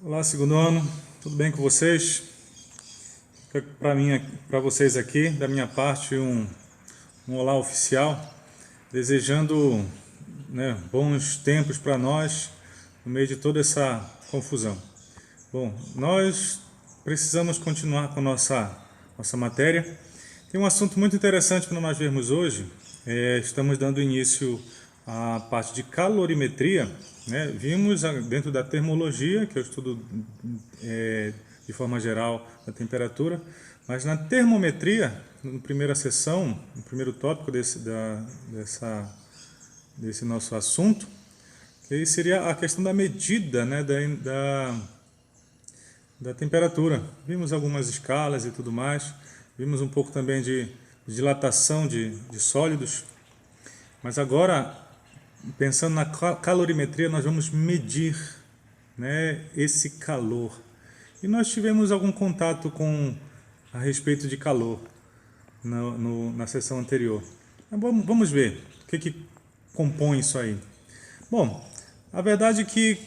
Olá, segundo ano, tudo bem com vocês? Fica para vocês aqui, da minha parte, um olá oficial, desejando, né, bons tempos para nós no meio de toda essa confusão. Bom, nós precisamos continuar com nossa matéria. Tem um assunto muito interessante para nós vermos hoje. Estamos dando início à parte de calorimetria, né? Vimos dentro da termologia, que eu estudo de forma geral a temperatura, mas na termometria, na primeira sessão, no primeiro tópico desse nosso assunto, que seria a questão da medida, né, da temperatura. Vimos algumas escalas e tudo mais, vimos um pouco também de dilatação de sólidos, mas agora, pensando na calorimetria, nós vamos medir, né, esse calor. E nós tivemos algum contato a respeito de calor na sessão anterior. Mas vamos ver o que compõe isso aí. Bom, a verdade é que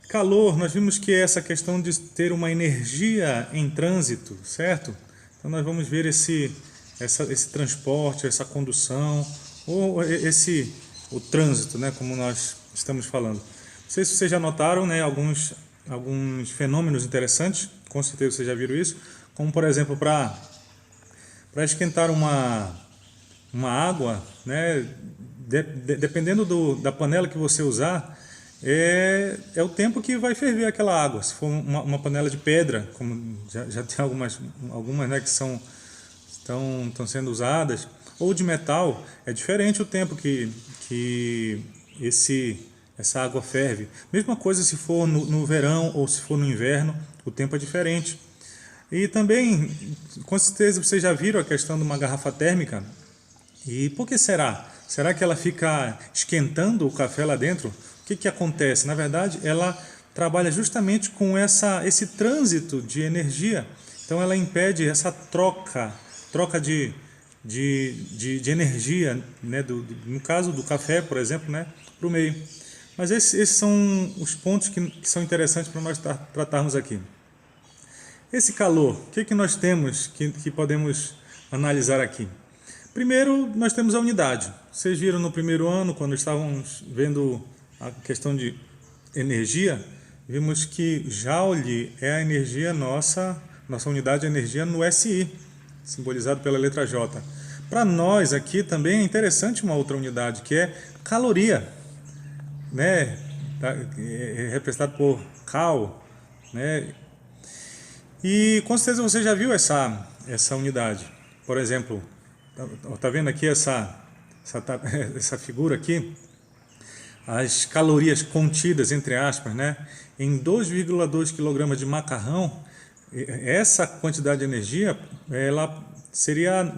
calor, nós vimos que é essa questão de ter uma energia em trânsito, certo? Então nós vamos ver esse transporte, essa condução, ou o trânsito, né, como nós estamos falando. Não sei se vocês já notaram, né, alguns fenômenos interessantes, com certeza vocês já viram isso, como por exemplo para esquentar uma água, né, dependendo da panela que você usar, é o tempo que vai ferver aquela água. Se for uma panela de pedra, como já tem algumas, né, que estão sendo usadas, ou de metal, é diferente o tempo que essa água ferve. Mesma coisa se for no verão ou se for no inverno, o tempo é diferente. E também, com certeza vocês já viram a questão de uma garrafa térmica. E por que será? Será que ela fica esquentando o café lá dentro? O que acontece? Na verdade, ela trabalha justamente com esse trânsito de energia. Então ela impede essa troca de energia, né, no caso do café, por exemplo, né, para o meio. Mas esses são os pontos que são interessantes para nós tratarmos aqui. Esse calor, o que nós temos que podemos analisar aqui? Primeiro, nós temos a unidade. Vocês viram no primeiro ano, quando estávamos vendo a questão de energia, vimos que Joule é a energia nossa unidade de energia no SI, simbolizado pela letra J. Para nós aqui também é interessante uma outra unidade, que é caloria, né? É representado por Cal, né? E com certeza você já viu essa unidade. Por exemplo, tá vendo aqui essa figura aqui? As calorias contidas, entre aspas, né, em 2,2 kg de macarrão, essa quantidade de energia, ela seria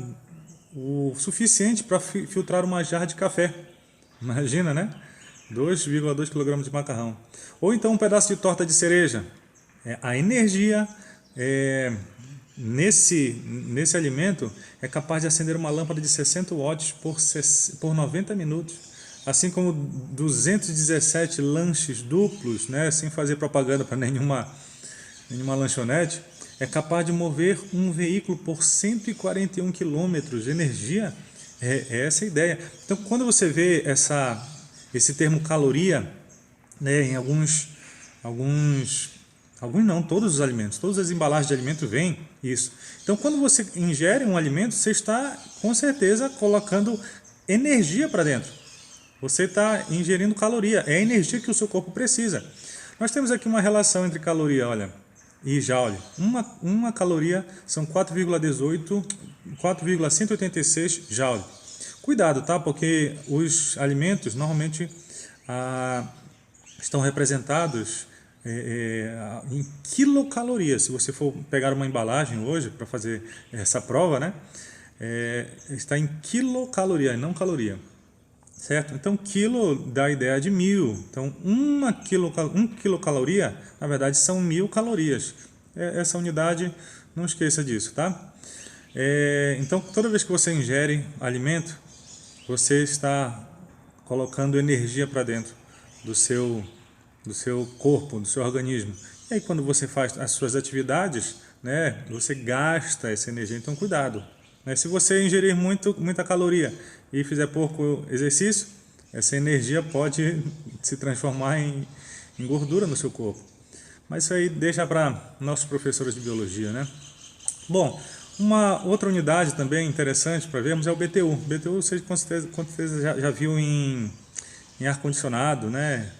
o suficiente para filtrar uma jarra de café. Imagina, né? 2,2 kg de macarrão. Ou então um pedaço de torta de cereja. A energia nesse alimento é capaz de acender uma lâmpada de 60 watts por 90 minutos. Assim como 217 lanches duplos, né, sem fazer propaganda para nenhuma lanchonete, é capaz de mover um veículo por 141 quilômetros de energia. É essa a ideia. Então, quando você vê esse termo caloria, né, em não, todos os alimentos, todas as embalagens de alimento vêm isso. Então, quando você ingere um alimento, você está, com certeza, colocando energia para dentro. Você está ingerindo caloria, é a energia que o seu corpo precisa. Nós temos aqui uma relação entre caloria, olha, e joule. Uma caloria são 4,186 joule. Cuidado, tá? Porque os alimentos normalmente estão representados em quilocalorias. Se você for pegar uma embalagem hoje para fazer essa prova, né, está em quilocaloria, não caloria, certo? Então quilo dá a ideia de 1000. Então um quilocaloria, na verdade, são 1000 calorias. Essa unidade, não esqueça disso, tá? Então toda vez que você ingere alimento, você está colocando energia para dentro do seu corpo, do seu organismo. E aí quando você faz as suas atividades, né, você gasta essa energia, então cuidado. Né? Se você ingerir muita caloria e fizer pouco exercício, essa energia pode se transformar em gordura no seu corpo. Mas isso aí deixa para nossos professores de biologia, né? Bom, uma outra unidade também interessante para vermos é o BTU. BTU você com certeza já viu em ar-condicionado, né?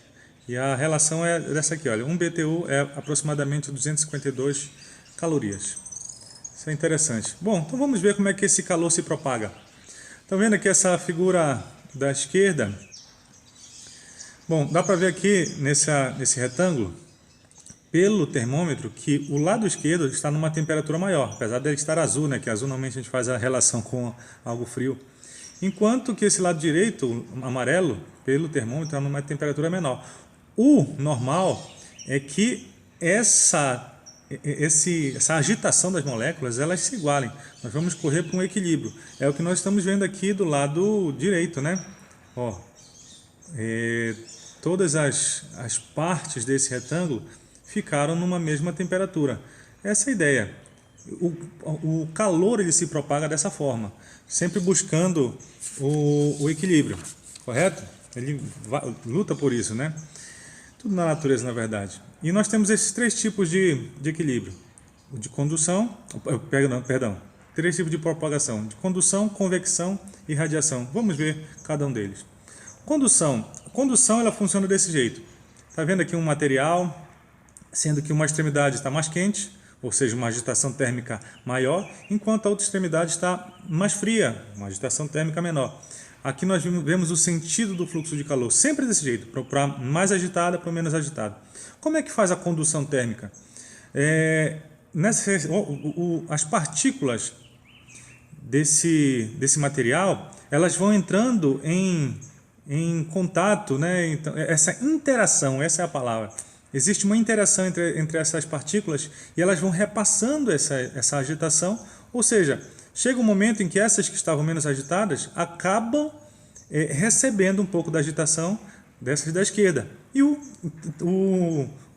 E a relação é dessa aqui, olha, um BTU é aproximadamente 252 calorias. Isso é interessante. Bom, então vamos ver como é que esse calor se propaga. Estão vendo aqui essa figura da esquerda? Bom, dá para ver aqui nesse retângulo, pelo termômetro, que o lado esquerdo está numa temperatura maior, apesar de ele estar azul, né? Que azul normalmente a gente faz a relação com algo frio. Enquanto que esse lado direito, amarelo, pelo termômetro, está numa temperatura menor. O normal é que essa agitação das moléculas, elas se igualem. Nós vamos correr para um equilíbrio. É o que nós estamos vendo aqui do lado direito, né? Ó, todas as partes desse retângulo ficaram numa mesma temperatura. Essa é a ideia. O calor ele se propaga dessa forma, sempre buscando o equilíbrio, correto? Ele luta por isso, né? Tudo na natureza, na verdade. E nós temos esses três tipos de equilíbrio. O de condução, perdão, três tipos de propagação: de condução, convecção e radiação. Vamos ver cada um deles. Condução. Condução ela funciona desse jeito. Está vendo aqui um material, sendo que uma extremidade está mais quente, ou seja, uma agitação térmica maior, enquanto a outra extremidade está mais fria, uma agitação térmica menor. Aqui nós vemos o sentido do fluxo de calor, sempre desse jeito, para mais agitada para menos agitada. Como é que faz a condução térmica? As partículas desse material, elas vão entrando em contato, né? Então, essa interação, essa é a palavra. Existe uma interação entre essas partículas e elas vão repassando essa agitação, ou seja, chega um momento em que essas que estavam menos agitadas acabam recebendo um pouco da agitação dessas da esquerda. E o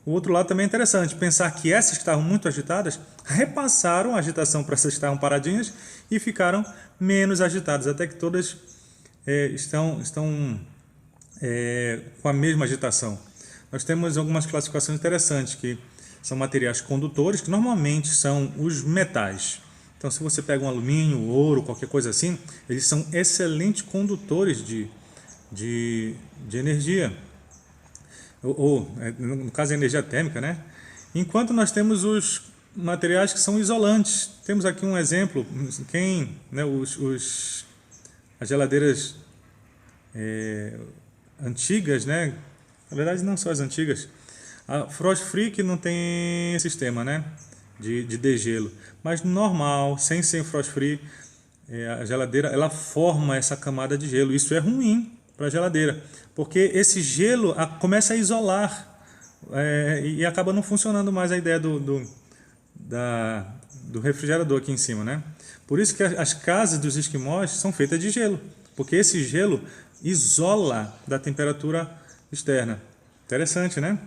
outro lado também é interessante, pensar que essas que estavam muito agitadas repassaram a agitação para essas que estavam paradinhas e ficaram menos agitadas, até que todas estão com a mesma agitação. Nós temos algumas classificações interessantes, que são materiais condutores, que normalmente são os metais. Então, se você pega um alumínio, ouro, qualquer coisa assim, eles são excelentes condutores de energia. No caso, a energia térmica, né? Enquanto nós temos os materiais que são isolantes. Temos aqui um exemplo, as geladeiras antigas, né? Na verdade, não só as antigas. A Frost Free que não tem sistema, né, de degelo. Mas normal, sem ser Frost Free, a geladeira ela forma essa camada de gelo. Isso é ruim para a geladeira, porque esse gelo começa a isolar e acaba não funcionando mais a ideia do refrigerador aqui em cima, né? Por isso que as casas dos esquimós são feitas de gelo, porque esse gelo isola da temperatura externa. Interessante, né?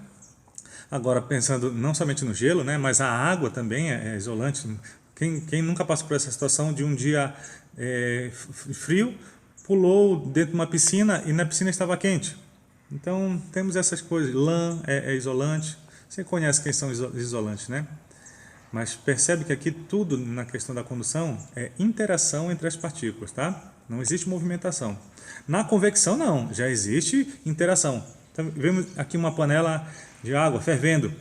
Agora, pensando não somente no gelo, né, mas a água também é isolante. Quem nunca passou por essa situação de um dia frio, pulou dentro de uma piscina e na piscina estava quente? Então, temos essas coisas. Lã é isolante. Você conhece quem são isolantes, né? Mas percebe que aqui tudo na questão da condução é interação entre as partículas, tá? Não existe movimentação. Na convecção, não. Já existe interação. Então, vemos aqui uma panela de água fervendo.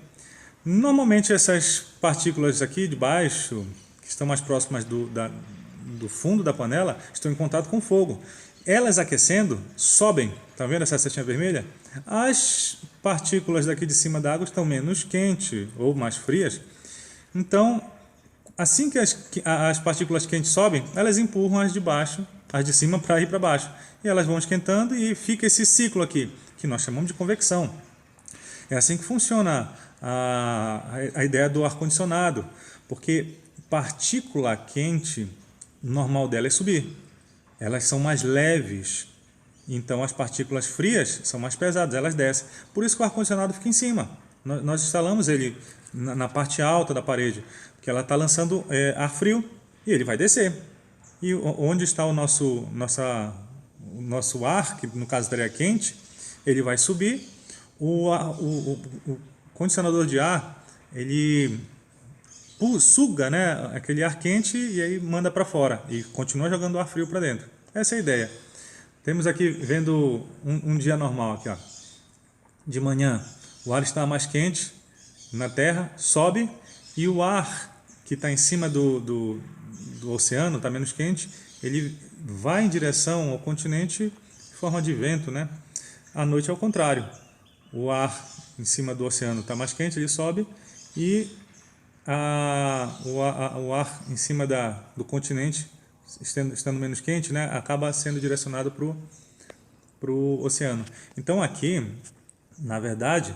Normalmente essas partículas aqui de baixo, que estão mais próximas do fundo da panela, estão em contato com o fogo. Elas aquecendo, sobem. Está vendo essa setinha vermelha? As partículas daqui de cima da água estão menos quentes ou mais frias. Então, assim que as partículas quentes sobem, elas empurram as de baixo, as de cima, para ir para baixo. E elas vão esquentando e fica esse ciclo aqui, que nós chamamos de convecção. É assim que funciona a ideia do ar-condicionado, porque partícula quente, o normal dela é subir. Elas são mais leves, então as partículas frias são mais pesadas, elas descem. Por isso que o ar-condicionado fica em cima. nós instalamos ele na parte alta da parede, que ela está lançando ar frio e ele vai descer. E onde está o nosso ar, que no caso estaria quente, ele vai subir. O condicionador de ar, ele suga, né, aquele ar quente e aí manda para fora e continua jogando ar frio para dentro. Essa é a ideia. Temos aqui, vendo um dia normal aqui, ó. De manhã o ar está mais quente na Terra, sobe, e o ar que está em cima do oceano, está menos quente, ele vai em direção ao continente em forma de vento, né? À noite é o contrário. O ar em cima do oceano está mais quente, ele sobe, e o ar em cima do continente, estando menos quente, né, acaba sendo direcionado para o oceano. Então aqui, na verdade,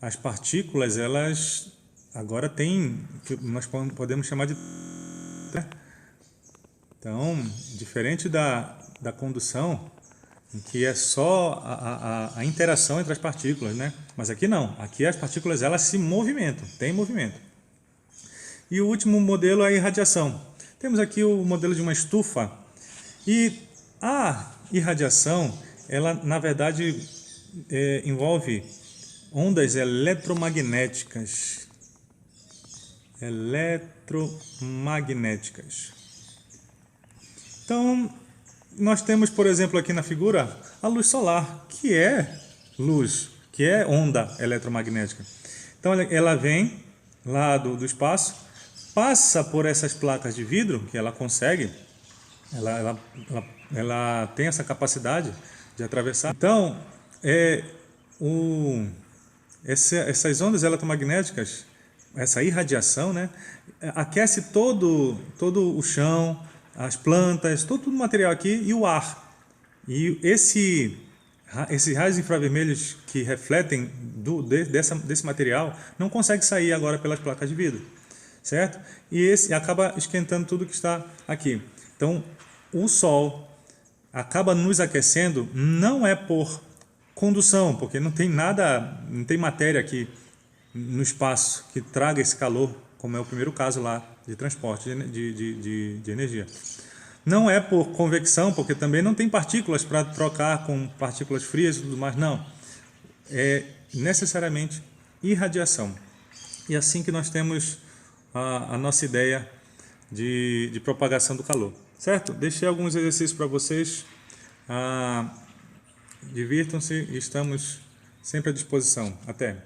as partículas, elas agora têm, que nós podemos chamar de... Então, diferente da condução, em que é só a interação entre as partículas, né? Mas aqui não, aqui as partículas elas se movimentam, tem movimento. E o último modelo é a irradiação. Temos aqui o modelo de uma estufa, e a irradiação, ela na verdade envolve ondas eletromagnéticas. Então, nós temos, por exemplo, aqui na figura, a luz solar, que é luz, que é onda eletromagnética. Então, ela vem lá do espaço, passa por essas placas de vidro, que ela consegue, ela tem essa capacidade de atravessar. Então, essas ondas eletromagnéticas, essa irradiação, né, aquece todo o chão, as plantas, todo o material aqui e o ar. E esses raios infravermelhos que refletem desse material não conseguem sair agora pelas placas de vidro, certo? E acaba esquentando tudo que está aqui. Então, o Sol acaba nos aquecendo, não é por condução, porque não tem nada, não tem matéria aqui no espaço que traga esse calor, como é o primeiro caso lá de transporte de energia. Não é por convecção, porque também não tem partículas para trocar com partículas frias e tudo mais, não. É necessariamente irradiação. E assim que nós temos a nossa ideia de propagação do calor. Certo? Deixei alguns exercícios para vocês. Divirtam-se e estamos sempre à disposição. Até!